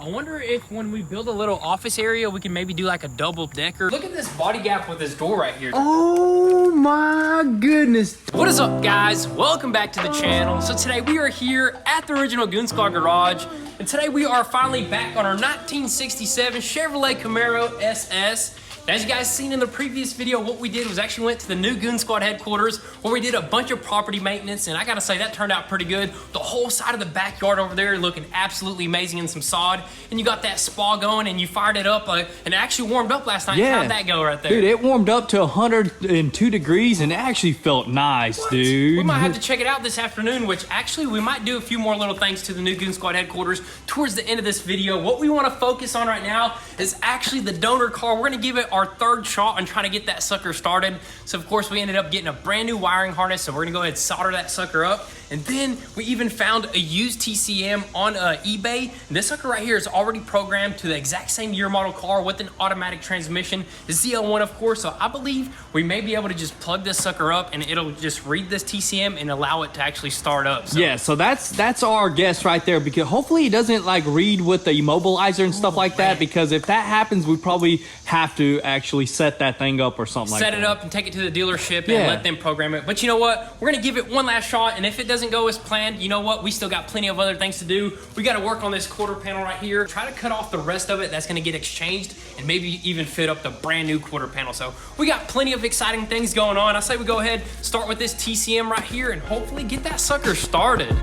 I wonder if when we build a little office area, we can maybe do like a double decker. Look at this body gap with this door right here. Oh my goodness. What is up, guys? Welcome back to the channel. So today we are here at the original Goon Squad garage, and today we are finally back on our 1967 Chevrolet Camaro SS. As you guys seen in the previous video, what we did was actually went to the new Goon Squad headquarters where we did a bunch of property maintenance, and I gotta say that turned out pretty good. The whole side of the backyard over there looking absolutely amazing in some sod, and you got that spa going and you fired it up and it actually warmed up last night. Yeah. How'd that go right there? Dude, it warmed up to 102 degrees and it actually felt nice, dude. We might have to check it out this afternoon, which actually we might do a few more little things to the new Goon Squad headquarters towards the end of this video. What we wanna focus on right now is actually the donor car. We're gonna give it our third shot on trying to get that sucker started. So of course we ended up getting a brand new wiring harness, so we're gonna go ahead and solder that sucker up. And then we even found a used TCM on eBay. This sucker right here is already programmed to the exact same year model car with an automatic transmission, the ZL1 of course. So I believe we may be able to just plug this sucker up and it'll just read this TCM and allow it to actually start up. So. Yeah, so that's our guess right there, because hopefully it doesn't like read with the immobilizer and stuff like that, because if that happens, we probably have to actually set that thing up or something like that. Set it up and take it to the dealership and let them program it. But you know what? We're gonna give it one last shot, and if it doesn't go as planned, you know what? We still got plenty of other things to do. We gotta work on this quarter panel right here. Try to cut off the rest of it that's gonna get exchanged and maybe even fit up the brand new quarter panel. So we got plenty of exciting things going on. I say we go ahead, start with this TCM right here and hopefully get that sucker started.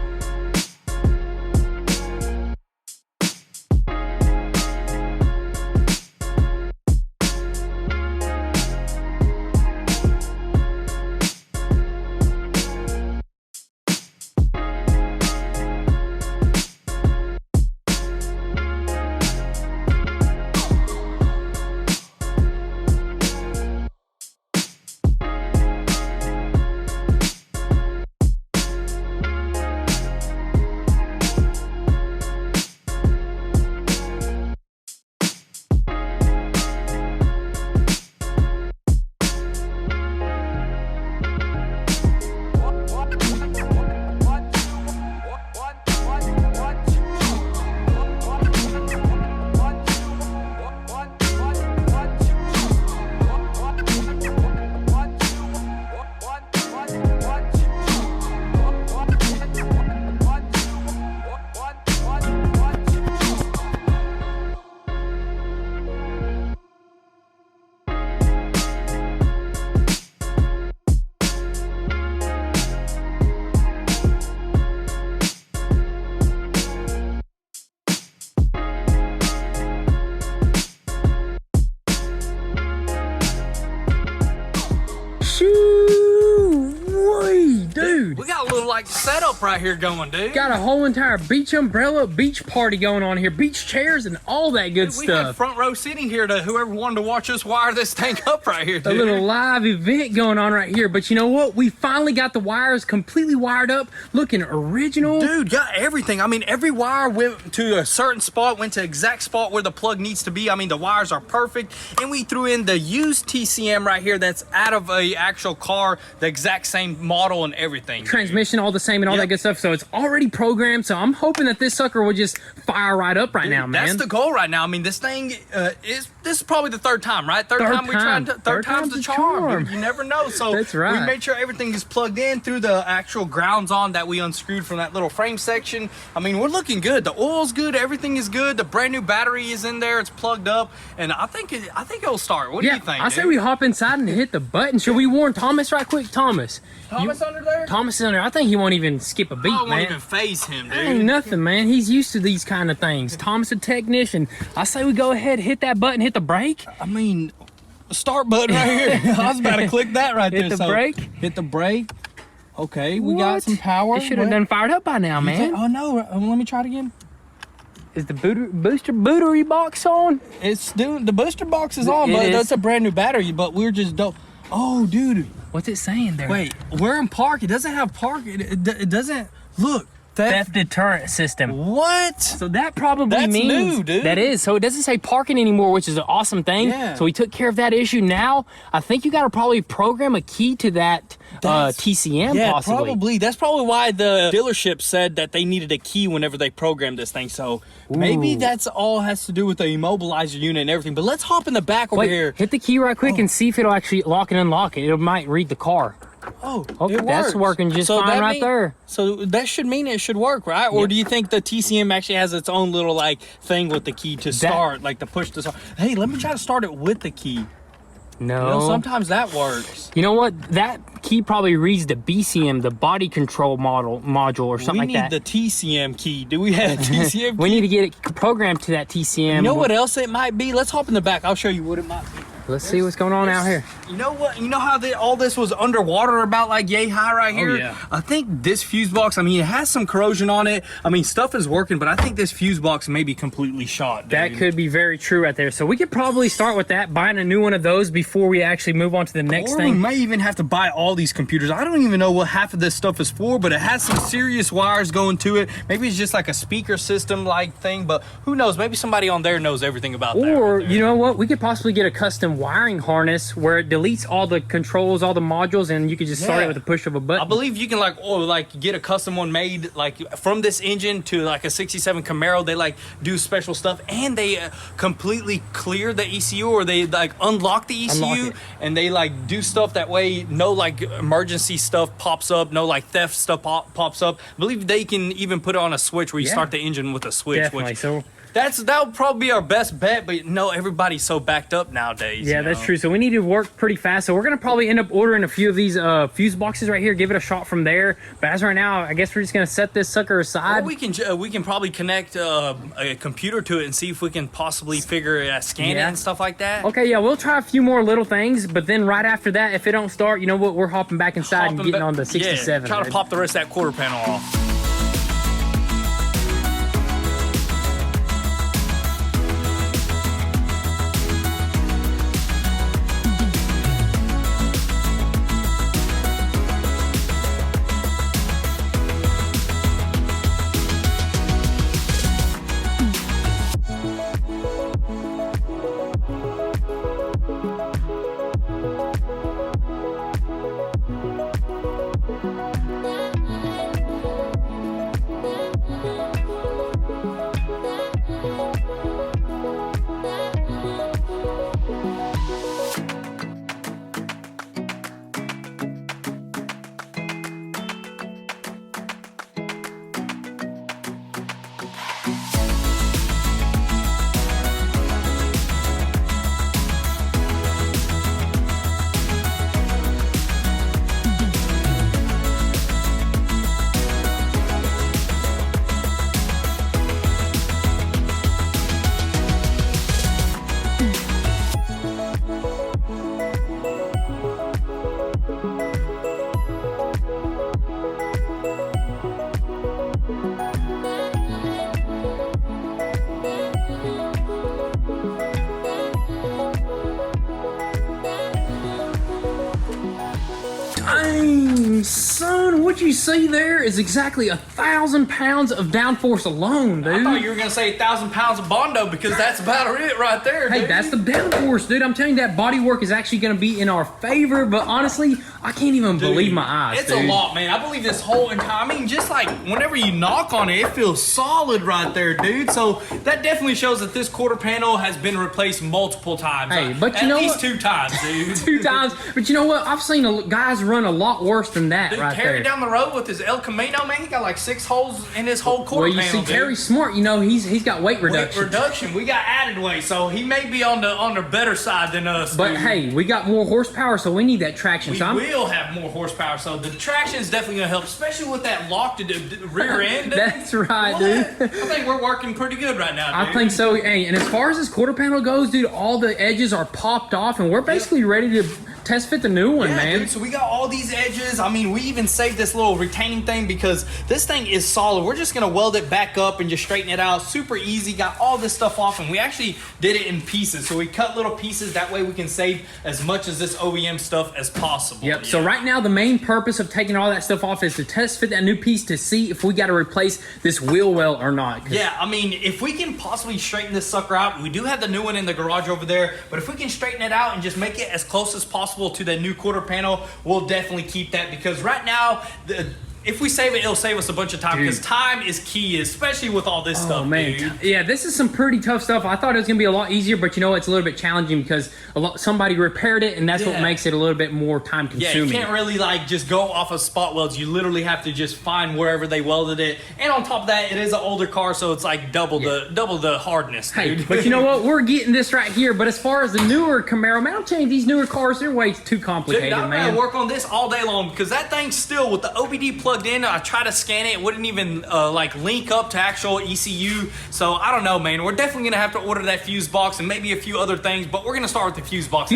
Dude, we got a little like setup right here going, dude. Got a whole entire beach umbrella, beach party going on here, beach chairs and all that good We had stuff. front row seating here to whoever wanted to watch us wire this thing up right here, dude. A little live event going on right here. But you know what? We finally got the wires completely wired up, looking original. Dude, got everything. I mean, every wire went to a certain spot, went to exact spot where the plug needs to be. I mean, the wires are perfect. And we threw in the used TCM right here that's out of a actual car, the exact same model and everything. Transmission all the same and all that good stuff. So it's already programmed. So I'm hoping that this sucker will just fire right up right now, man. That's the goal right now. I mean, this thing this is probably the third time, right? Third time's the charm. Dude, you never know. So that's right. We made sure everything is plugged in through the actual grounds on that we unscrewed from that little frame section. I mean, we're looking good. The oil's good. Everything is good. The brand new battery is in there. It's plugged up, and I think it'll start. What do you think? I say we hop inside and hit the button. Should we warn Thomas right quick? Thomas under there? Thomas is under. I think he won't even skip a beat, I man. won't even phase him, dude. Ain't nothing, man. He's used to these kind of things. Thomas, a technician. I say we go ahead, hit that button, hit the brake. I mean, start button right here. I was about to click that right there. Hit the brake. Hit the brake. Okay, we got some power. It should have done fired up by now, man. Oh no! Let me try it again. Is the bootery box on? It's doing the booster box is on, but that's a brand new battery. But we're just don't. Oh, dude. What's it saying there? Wait, we're in park. It doesn't have park. It doesn't look. theft deterrent system. What? So that probably That's means new, dude. that is. So it doesn't say parking anymore, which is an awesome thing. Yeah. So we took care of that issue. Now I think you got to probably program a key to that TCM. Yeah, possibly. probably. That's probably why the dealership said that they needed a key whenever they programmed this thing. So maybe that's all has to do with the immobilizer unit and everything. But let's hop in the back over here. Hit the key right quick and see if it'll actually lock and unlock it. It might read the car. Oh, Okay, it that's works. working just So fine that right there. So that should mean it should work, right? Or do you think the TCM actually has its own little like thing with the key to start, like to push this? Hey, let me try to start it with the key. No. You know, sometimes that works. You know what? That key probably reads the BCM, the body control module or something like that. We need the TCM key. Do we have a TCM key? We need to get it programmed to that TCM. You know what else it might be? Let's hop in the back. I'll show you what it might be. Let's see what's going on out here. You know what? You know how all this was underwater about like yay high right here? yeah. I think this fuse box, I mean, it has some corrosion on it. I mean, stuff is working, but I think this fuse box may be completely shot, dude. That could be very true right there. So we could probably start with that, buying a new one of those before we actually move on to the next Or thing. we may even have to buy all these computers. I don't even know what half of this stuff is for, but it has some serious wires going to it. Maybe it's just like a speaker system like thing, but who knows? Maybe somebody on there knows everything about that. Or, right there. you know what? We could possibly get a custom wiring harness where it deletes all the controls, all the modules, and you could just start it with the push of a button. I believe you can like get a custom one made like from this engine to like a 67 Camaro. They like do special stuff and they completely clear the ECU, or they like unlock the ECU and they like do stuff that way no like emergency stuff pops up, no like theft stuff pops up. I believe they can even put on a switch where you start the engine with a switch. Definitely. Which So that would probably be our best bet, but no, everybody's so backed up nowadays. yeah, that's true. So we need to work pretty fast. So we're gonna probably end up ordering a few of these fuse boxes right here, give it a shot from there. But as of right now, I guess we're just gonna set this sucker aside. Or we can probably connect a computer to it and see if we can possibly scan it and stuff like that. Okay, yeah, we'll try a few more little things, but then right after that, if it don't start, you know what, we're hopping back inside and getting on the 67. Yeah, try to pop the rest of that quarter panel off. Dang, son, what you see there is exactly 1,000 pounds of downforce alone, dude. I thought you were gonna say 1,000 pounds of Bondo because that's about it right there. Hey, dude. that's the downforce, dude. I'm telling you, that body work is actually going to be in our favor, but honestly, I can't even believe my eyes, It's dude. a lot, man. I believe this whole entire, I mean, just like whenever you knock on it, it feels solid right there, dude. So that definitely shows that this quarter panel has been replaced multiple times. Hey, but you know at least what? 2 times, dude. 2 times. But you know what? I've seen guys run a lot worse than that Dude, right Terry there. down the road with his El Camino, man, he got like 6 holes in his whole quarter Well, you panel, see, dude. Terry's smart. You know, he's got weight reduction. Weight reduction. We got added weight, so he may be on the better side than us. But dude. hey, we got more horsepower, so we need that traction. We So I'm, will have more horsepower, so the traction is definitely going to help, especially with that locked rear end. Dude. That's right, What? dude. I think we're working pretty good right now, dude. I think so. Hey, and as far as this quarter panel goes, dude, all the edges are popped off, and we're basically ready to test fit the new one, man. Dude, so we got all these edges. I mean, we even saved this little retaining thing because this thing is solid. We're just gonna weld it back up and just straighten it out. Super easy. Got all this stuff off, and we actually did it in pieces. So we cut little pieces. That way we can save as much as this OEM stuff as possible. Yep. So right now the main purpose of taking all that stuff off is to test fit that new piece to see if we got to replace this wheel well or not. Yeah, I mean, if we can possibly straighten this sucker out, we do have the new one in the garage over there, but if we can straighten it out and just make it as close as possible to the new quarter panel, we'll definitely keep that, because right now, if we save it, it'll save us a bunch of time, because time is key, especially with all this stuff, man. dude. Yeah, this is some pretty tough stuff. I thought it was going to be a lot easier, but you know, it's a little bit challenging because somebody repaired it, and that's what makes it a little bit more time consuming. Yeah, you can't really like just go off of spot welds. You literally have to just find wherever they welded it. And on top of that, it is an older car, so it's like double the hardness, dude. Hey, but you know what? We're getting this right here. But as far as the newer Camaro, man, I'm telling you, these newer cars, they're way too complicated, dude, I'm man. gonna work on this all day long, because that thing's still with the OBD plugged in. I try to scan it wouldn't even like link up to actual ECU, so I don't know, man. We're definitely gonna have to order that fuse box and maybe a few other things, but we're gonna start with the fuse box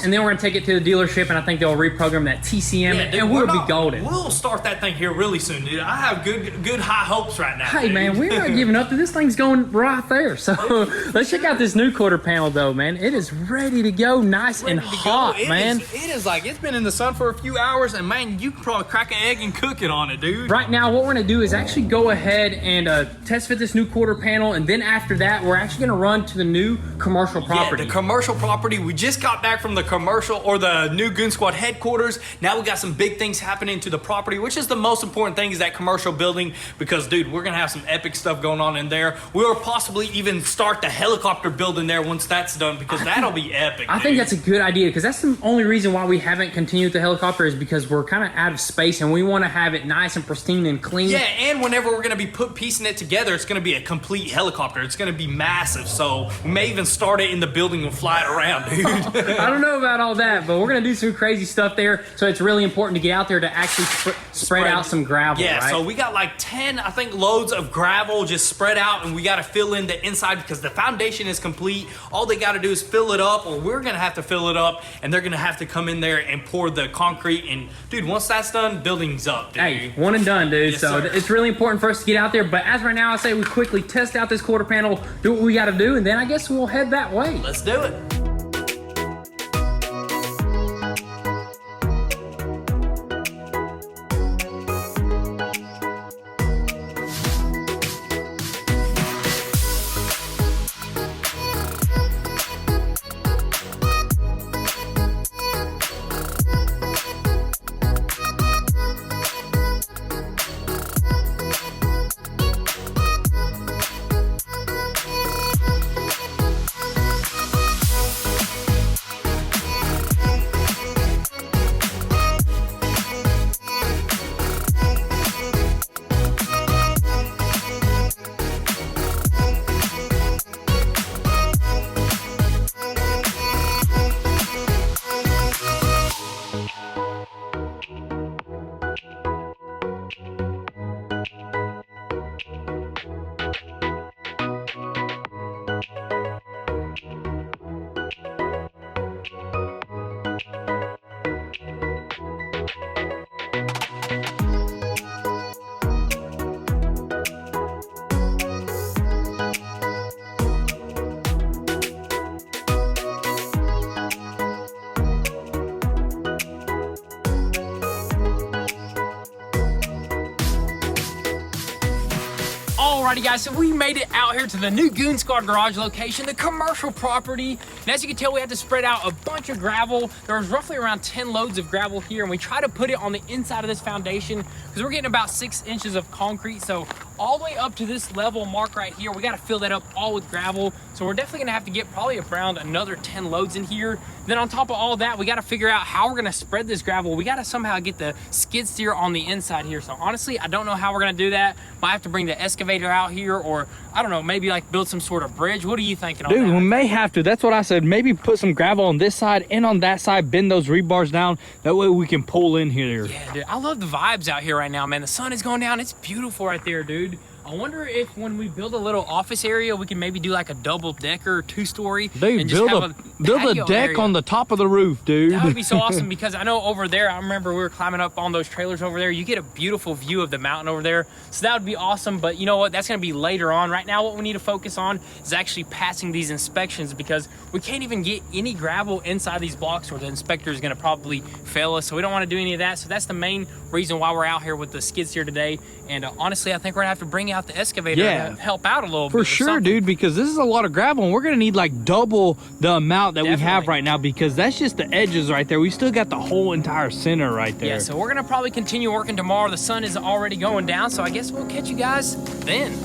and then we're gonna take it to the dealership, and I think they'll reprogram that TCM, and we'll be golden. We'll start that thing here really soon, dude. I have good high hopes right now. Hey, dude. man, we're not giving up. This thing's going right there. So let's check out this new quarter panel, though, man. It is ready to go, nice and hot, man. It is like it's been in the sun for a few hours, and man, you can probably crack an egg and cook it on it, dude. Right now, what we're gonna do is actually go ahead and test fit this new quarter panel, and then after that, we're actually gonna run to the new commercial property. Yeah, the commercial property. We just got back from the commercial, or the new Goon Squad headquarters. Now we got some big things happening to the property, which is the most important thing, is that commercial building, because dude, we're gonna have some epic stuff going on in there. We'll possibly even start the helicopter building there once that's done, because that'll be epic. I think that's a good idea, because that's the only reason why we haven't continued the helicopter, is because we're kind of out of space and we want to have it nice and pristine and clean. Yeah, and whenever we're gonna be piecing it together, it's gonna be a complete helicopter. It's gonna be massive, so we may even start it in the building and fly it around, dude. I don't know about all that, but we're gonna do some crazy stuff there. So it's really important to get out there to actually spread out some gravel. Yeah, right? So we got like 10, I think, loads of gravel just spread out, and we got to fill in the inside because the foundation is complete. All they got to do is fill it up, or we're gonna have to fill it up, and they're gonna have to come in there and pour the concrete. And dude, once that's done, building's up, dude. Hey, one and done, dude. Yes, so sir. it's really important for us to get out there. But as right now, I say we quickly test out this quarter panel, do what we got to do, and then I guess we'll head that way. Let's do it. Alrighty guys, so we made it out here to the new Goon Squad garage location, the commercial property. And as you can tell, we had to spread out a bunch of gravel. There was roughly around 10 loads of gravel here, and we try to put it on the inside of this foundation because we're getting about 6 inches of concrete. So all the way up to this level mark right here, we got to fill that up all with gravel. So we're definitely gonna have to get probably around another 10 loads in here. Then on top of all that, we got to figure out how we're gonna spread this gravel. We got to somehow get the skid steer on the inside here. So honestly, I don't know how we're gonna do that. Might have to bring the excavator out here, or I don't know, maybe like build some sort of bridge. What are you thinking on that? Dude, we may have to. That's what I said. Maybe put some gravel on this side and on that side, bend those rebars down. That way we can pull in here. Yeah, dude, I love the vibes out here right now, man. The sun is going down. It's beautiful right there, dude. I wonder if when we build a little office area, we can maybe do like a double decker, 2-story. Dude, and just build a deck area on the top of the roof, dude. That would be so awesome, because I know over there, I remember we were climbing up on those trailers over there. You get a beautiful view of the mountain over there. So that would be awesome. But you know what? That's going to be later on. Right now, what we need to focus on is actually passing these inspections, because we can't even get any gravel inside these blocks, or the inspector is going to probably fail us. So we don't want to do any of that. So that's the main reason why we're out here with the skid steer today. And honestly, I think we're going to have to bring out the excavator to help out a little bit. For sure, dude, because this is a lot of gravel, and we're going to need like double the amount that we have right now, because that's just the edges right there. We still got the whole entire center right there. Yeah, so we're going to probably continue working tomorrow. The sun is already going down, so I guess we'll catch you guys then.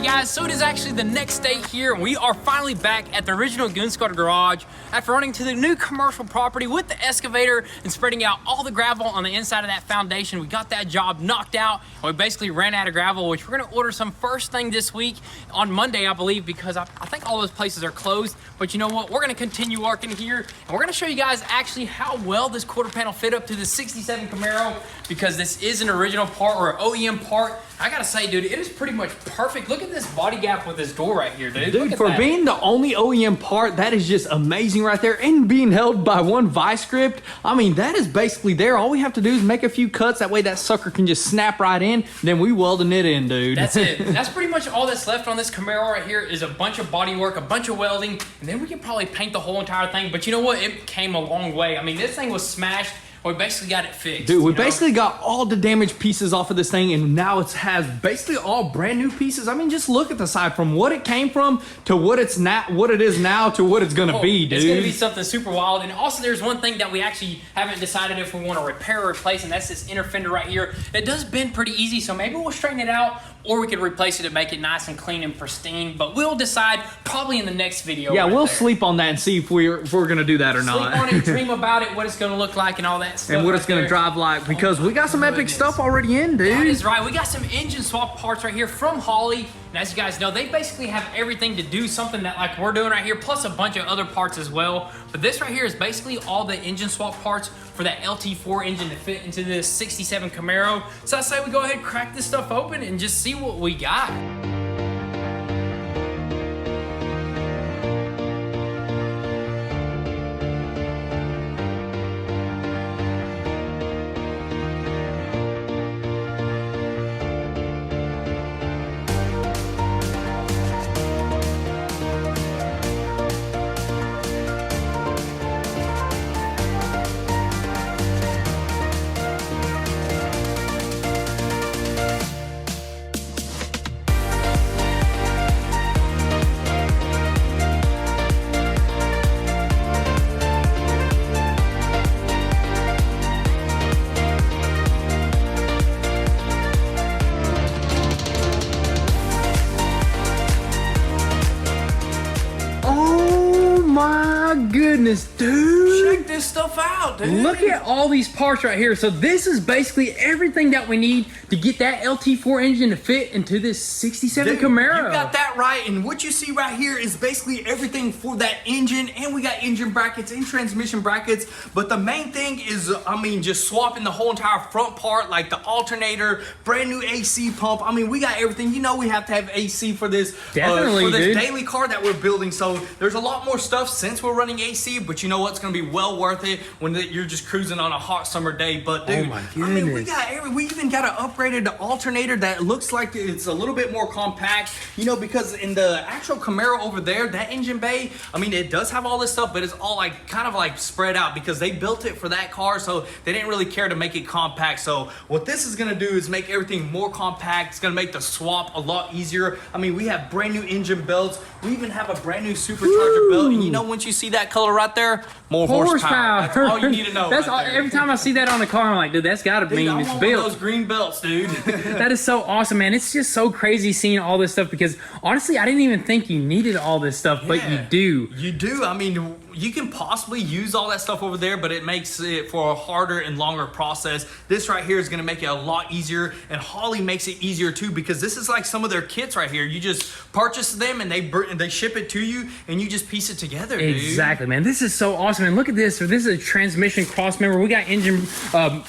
Guys, so it is actually the next day here, and we are finally back at the original Goon Squad garage after running to the new commercial property with the excavator and spreading out all the gravel on the inside of that foundation. We got that job knocked out, and we basically ran out of gravel, which we're going to order some first thing this week on Monday, I believe, because I think all those places are closed. But you know what? We're going to continue working here, and we're going to show you guys actually how well this quarter panel fit up to the 67 Camaro, because this is an original part or an OEM part. I gotta say, dude, it is pretty much perfect. Look at this body gap with this door right here, dude. Dude, for being the only OEM part, that is just amazing right there. And being held by one vice grip, I mean, that is basically there. All we have to do is make a few cuts. That way that sucker can just snap right in. Then we welding it in, dude. That's it. That's pretty much all that's left on this Camaro right here is a bunch of body work, a bunch of welding, and then we can probably paint the whole entire thing. But you know what? It came a long way. I mean, this thing was smashed. We basically got it fixed. Dude, we basically got all the damaged pieces off of this thing, and now it has basically all brand new pieces. I mean, just look at the side, from what it came from to what it is now to what it's gonna be, dude. It's gonna be something super wild. And also, there's one thing that we actually haven't decided if we want to repair or replace, and that's this inner fender right here. It does bend pretty easy, so maybe we'll straighten it out, or we could replace it and make it nice and clean and pristine. But we'll decide probably in the next video. Yeah, we'll sleep on that and see if we're gonna do that or not. Sleep on it, dream about it, what it's gonna look like, and all that stuff. And what it's gonna drive like, because we got some epic stuff already in, dude. That is right. We got some engine swap parts right here from Holley. And as you guys know, they basically have everything to do something that like we're doing right here, plus a bunch of other parts as well. But this right here is basically all the engine swap parts for that LT4 engine to fit into this 67 Camaro. So I say we go ahead and crack this stuff open and just see what we got. Goodness, dude. crank this stuff out, dude. Look at all these parts right here. So this is basically everything that we need to get that LT4 engine to fit into this 67 Camaro. You got that right, and what you see right here is basically everything for that engine, and we got engine brackets and transmission brackets, but the main thing is, I mean, just swapping the whole entire front part, like the alternator, brand new AC pump. I mean, we got everything. You know we have to have AC for this, Definitely, for this dude. daily car that we're building, so there's a lot more stuff since we're running AC, but you know what's going to be well worth it when you're just cruising on a hot summer day. But dude, Oh my I mean, goodness. we even got an upgraded alternator that looks like it's a little bit more compact, you know, because in the actual Camaro over there, that engine bay, I mean, it does have all this stuff, but it's all like kind of like spread out because they built it for that car, so they didn't really care to make it compact. So what this is gonna do is make everything more compact. It's gonna make the swap a lot easier. I mean, we have brand new engine belts. We even have a brand new supercharger belt, and you know, once you see that color right there, more horsepower. That's all you need to know. That's right all, there. every time I see that on the car, I'm like, dude, that's gotta Dude, mean I it's want one of built. those green belts, dude. That is so awesome, man. It's just so crazy seeing all this stuff because honestly, I didn't even think you needed all this stuff, but you Yeah. do. You do. I mean, you can possibly use all that stuff over there, but it makes it for a harder and longer process. This right here is going to make it a lot easier, and Holley makes it easier too, because this is like some of their kits right here. You just purchase them and they ship it to you, and you just piece it together, dude. Exactly, man. This is so awesome. And look at this. So this is a transmission cross member. We got engine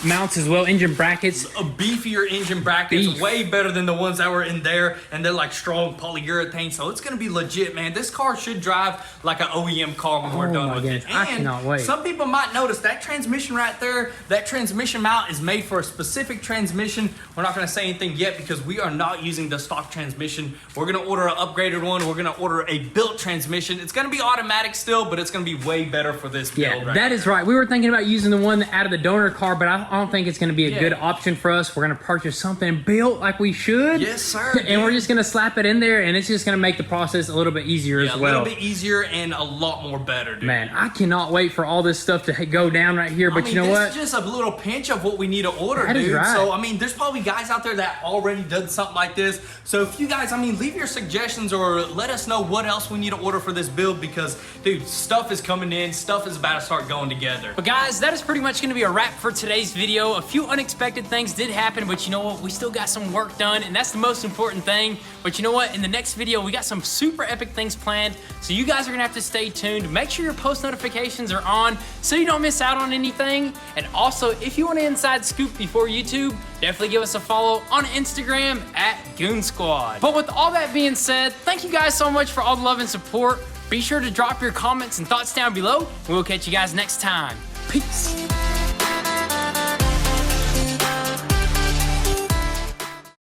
mounts as well, engine brackets. A beefier engine brackets, Beef. way better than the ones that were in there, and they're like strong polyurethane, so it's gonna be legit, man. This car should drive like an OEM car when we're done my with goodness. it. I And cannot wait. some people might notice that transmission right there, that transmission mount is made for a specific transmission. We're not gonna say anything yet because we are not using the stock transmission. We're gonna order an upgraded one. We're gonna order a built transmission. It's gonna be automatic still, but it's gonna be way better for this build. Yeah, right that is right. We were thinking about using the one out of the donor car, but I don't think it's going to be a good option for us. We're going to purchase something built like we should. Yes, sir. And we're just going to slap it in there, and it's just going to make the process a little bit easier as a well. little bit easier and a lot more better, dude. Man, I cannot wait for all this stuff to go down right here, but I mean, you know this what? is just a little pinch of what we need to order, That is dude. right. So, I mean, there's probably guys out there that already done something like this. So, if you guys, I mean, leave your suggestions or let us know what else we need to order for this build because, dude, stuff is coming in. Stuff is about to start going together. But guys, that is pretty much going to be a wrap for today's video. A few unexpected things did happen, but you know what? We still got some work done, and that's the most important thing. But you know what? In the next video, we got some super epic things planned, so you guys are going to have to stay tuned. Make sure your post notifications are on so you don't miss out on anything. And also, if you want an inside scoop before YouTube, definitely give us a follow on Instagram at goonzquad. But with all that being said, thank you guys so much for all the love and support. Be sure to drop your comments and thoughts down below. We'll catch you guys next time. Peace.